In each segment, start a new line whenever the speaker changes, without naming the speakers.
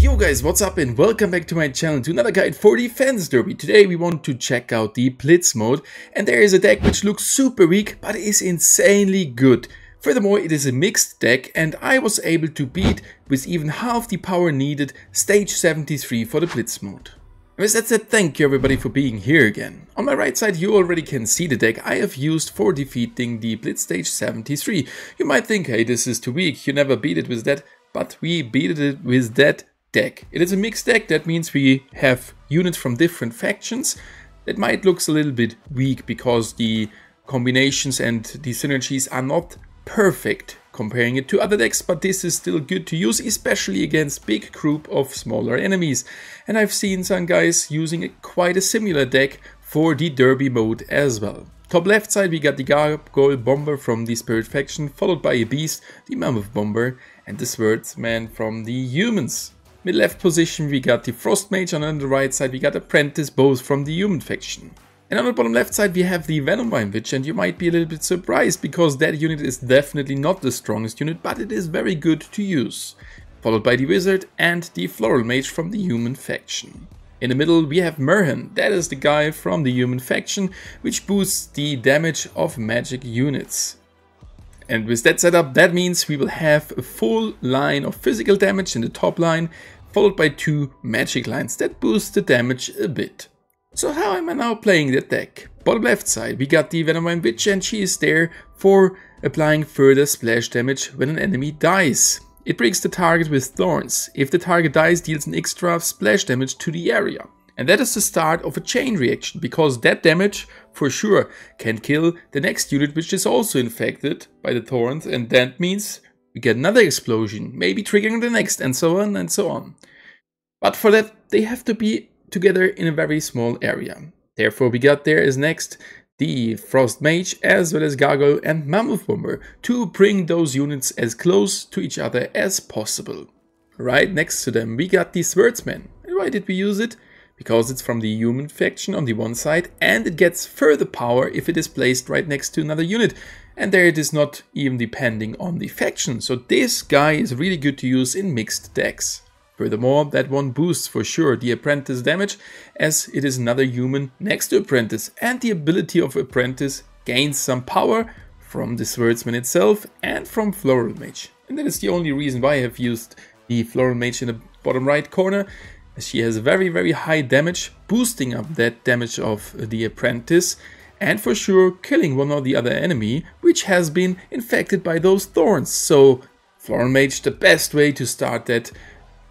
Yo guys, what's up and welcome back to my channel to another guide for Defense Derby. Today we want to check out the BLITZ mode, and there is a deck which looks super weak but is insanely good. Furthermore, it is a mixed deck and I was able to beat with even half the power needed stage 73 for the BLITZ mode. And with that said, thank you everybody for being here again. On my right side you already can see the deck I have used for defeating the BLITZ stage 73. You might think, hey, this is too weak, you never beat it with that, but we beat it with that deck. It is a mixed deck, that means we have units from different factions. That might look a little bit weak because the combinations and the synergies are not perfect comparing it to other decks, but this is still good to use, especially against big group of smaller enemies. And I've seen some guys using quite a similar deck for the Derby mode as well. Top left side we got the Gargoyle Bomber from the Spirit faction, followed by a Beast, the Mammoth Bomber, and the Swordsman from the Humans. Mid left position we got the Frost Mage, and on the right side we got Apprentice, both from the Human faction. And on the bottom left side we have the Venom Vine Witch, and you might be a little bit surprised because that unit is definitely not the strongest unit, but it is very good to use. Followed by the Wizard and the Floral Mage from the Human faction. In the middle we have Merhen, that is the guy from the Human faction, which boosts the damage of magic units. And with that setup, that means we will have a full line of physical damage in the top line, followed by 2 magic lines that boost the damage a bit. So how am I now playing that deck? Bottom left side, we got the Venom Vine Witch, and she is there for applying further splash damage when an enemy dies. It brings the target with thorns. If the target dies, deals an extra splash damage to the area. And that is the start of a chain reaction, because that damage for sure can kill the next unit which is also infected by the thorns, and that means we get another explosion, maybe triggering the next, and so on and so on. But for that they have to be together in a very small area. Therefore we got there as next the Frost Mage as well as Gargoyle and Mammoth Bomber to bring those units as close to each other as possible. Right next to them we got the Swordsman. And why did we use it? Because it's from the Human faction on the one side, and it gets further power if it is placed right next to another unit. And there it is not even depending on the faction. So this guy is really good to use in mixed decks. Furthermore, that one boosts for sure the Apprentice damage, as it is another human next to Apprentice. And the ability of Apprentice gains some power from the Swordsman itself and from Floral Mage. And that is the only reason why I have used the Floral Mage in the bottom right corner. She has very high damage, boosting up that damage of the Apprentice, and for sure killing one or the other enemy which has been infected by those thorns. So Floral Mage, the best way to start that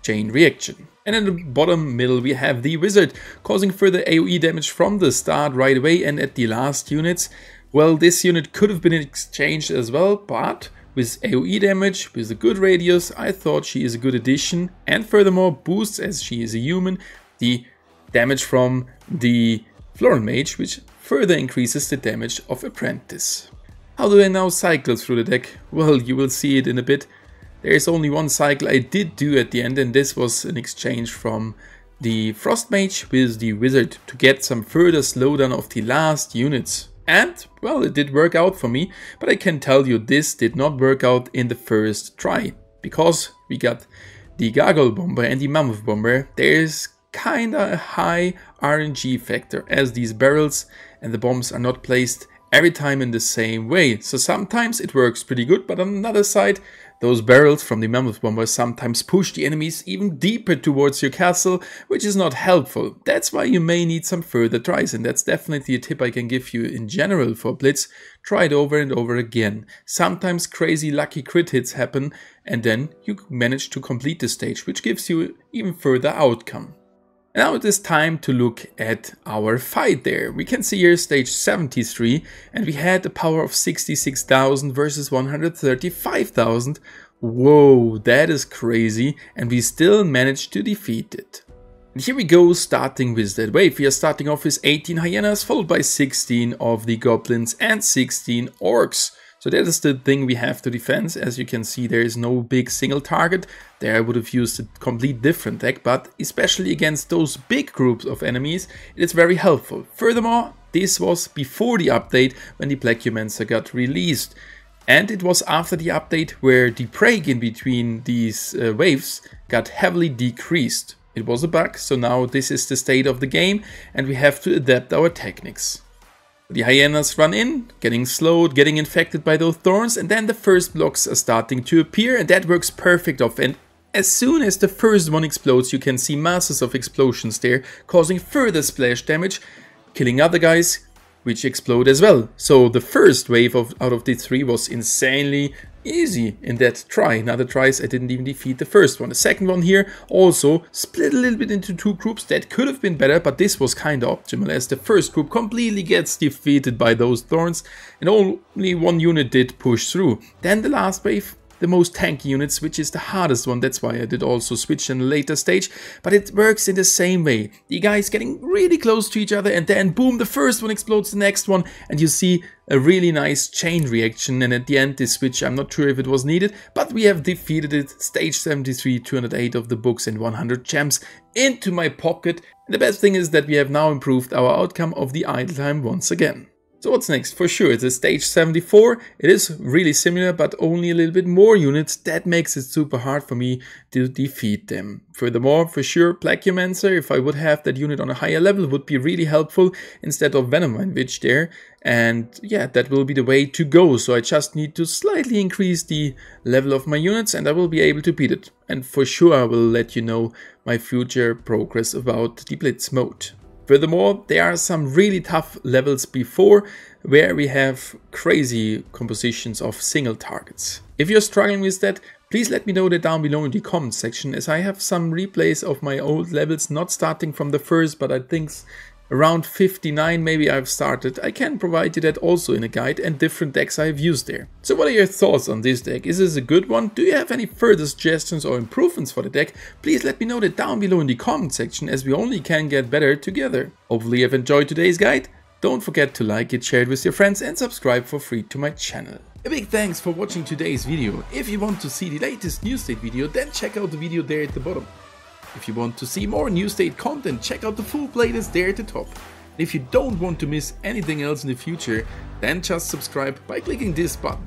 chain reaction. And in the bottom middle we have the Wizard, causing further AoE damage from the start right away and at the last units. Well, this unit could have been exchanged as well, but with AoE damage, with a good radius, I thought she is a good addition, and furthermore boosts, as she is a human, the damage from the Floral Mage, which further increases the damage of Apprentice. How do I now cycle through the deck? Well, you will see it in a bit. There is only one cycle I did do at the end, and this was an exchange from the Frost Mage with the Wizard to get some further slowdown of the last units. And, well, it did work out for me, but I can tell you this did not work out in the first try. Because we got the Gargoyle Bomber and the Mammoth Bomber, there's kinda a high RNG factor, as these barrels and the bombs are not placed every time in the same way. So sometimes it works pretty good, but on the other side, those barrels from the Mammoth Bomber sometimes push the enemies even deeper towards your castle, which is not helpful. That's why you may need some further tries, and that's definitely a tip I can give you in general for Blitz. Try it over and over again. Sometimes crazy lucky crit hits happen, and then you manage to complete the stage, which gives you even further outcome. Now it is time to look at our fight there. We can see here stage 73, and we had a power of 66,000 versus 135,000. Whoa, that is crazy, and we still managed to defeat it. And here we go, starting with that wave. We are starting off with 18 hyenas, followed by 16 of the goblins and 16 orcs. So that is the thing we have to defend. As you can see, there is no big single target. There I would have used a complete different deck, but especially against those big groups of enemies, it is very helpful. Furthermore, this was before the update when the Black Humancer got released. And it was after the update where the break in between these waves got heavily decreased. It was a bug, so now this is the state of the game and we have to adapt our techniques. The hyenas run in, getting slowed, getting infected by those thorns, and then the first blocks are starting to appear, and that works perfect off. And as soon as the first one explodes, you can see masses of explosions there, causing further splash damage, killing other guys, which explode as well. So the first wave out of the 3 was insanely easy in that try. In other tries I didn't even defeat the first one. The second one here also split a little bit into 2 groups. That could have been better, but this was kind of optimal as the first group completely gets defeated by those thorns and only 1 unit did push through. Then the last wave, the most tanky units, which is the hardest one. That's why I did also switch in a later stage, but it works in the same way. The guys getting really close to each other and then boom, the first one explodes the next one and you see a really nice chain reaction, and at the end this switch, I'm not sure if it was needed, but we have defeated it. Stage 73, 208 of the books and 100 gems into my pocket. And the best thing is that we have now improved our outcome of the idle time once again. So what's next? For sure, it's a stage 74. It is really similar, but only a little bit more units. That makes it super hard for me to defeat them. Furthermore, for sure, Plagueomancer, if I would have that unit on a higher level, would be really helpful instead of Venomine Witch there. And yeah, that will be the way to go. So I just need to slightly increase the level of my units and I will be able to beat it. And for sure, I will let you know my future progress about the Blitz mode. Furthermore, there are some really tough levels before where we have crazy compositions of single targets. If you're struggling with that, please let me know that down below in the comment section, as I have some replays of my old levels, not starting from the first, but I think around 59 maybe I've started. I can provide you that also in a guide and different decks I've used there. So what are your thoughts on this deck? Is this a good one? Do you have any further suggestions or improvements for the deck? Please let me know that down below in the comment section, as we only can get better together. Hopefully you've enjoyed today's guide. Don't forget to like it, share it with your friends and subscribe for free to my channel. A big thanks for watching today's video. If you want to see the latest New State video, then check out the video there at the bottom. If you want to see more New State content, check out the full playlist there at the top. And if you don't want to miss anything else in the future, then just subscribe by clicking this button.